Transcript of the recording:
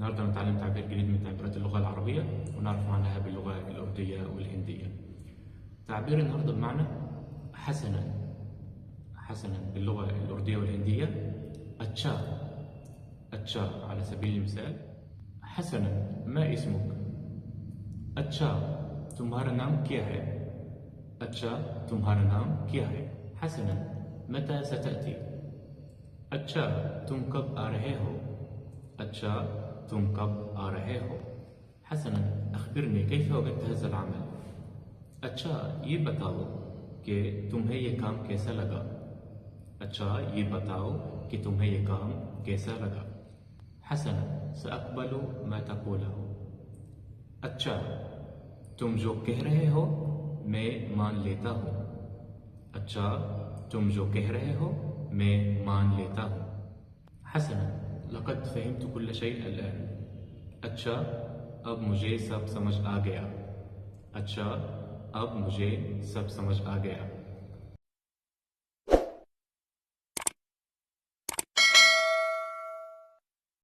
النهارده نتعلم تعبير جديد من تعبيرات اللغة العربية ونعرف معناها باللغة الأردية والهندية. تعبير النهارده بمعنى حسنا. حسنا باللغة الأردية والهندية अच्छा। अच्छा على سبيل المثال حسنا ما اسمك؟ अच्छा तुम्हारा नाम क्या है? अच्छा तुम्हारा नाम क्या है? حسنا متى ستأتي؟ अच्छा तुम कब आ रहे हो? अच्छा तुम कब आ रहे हो? حسنا أخبرني كيف وجدت هذا العمل؟ अच्छा ये बताओ कि तुम्हें ये काम कैसा लगा? अच्छा ये बताओ कि तुम्हें ये काम कैसा लगा? حسنا سأقبل ما تقوله। अच्छा तुम जो कह रहे हो मैं मान लेता हूँ। अच्छा तुम जो कह रहे हो मैं मान लेता हूँ। حسنا लक़द फ़हिम्तु कुल्ल शै الآن। अच्छा अब मुझे सब समझ आ गया। अच्छा अब मुझे सब समझ आ गया।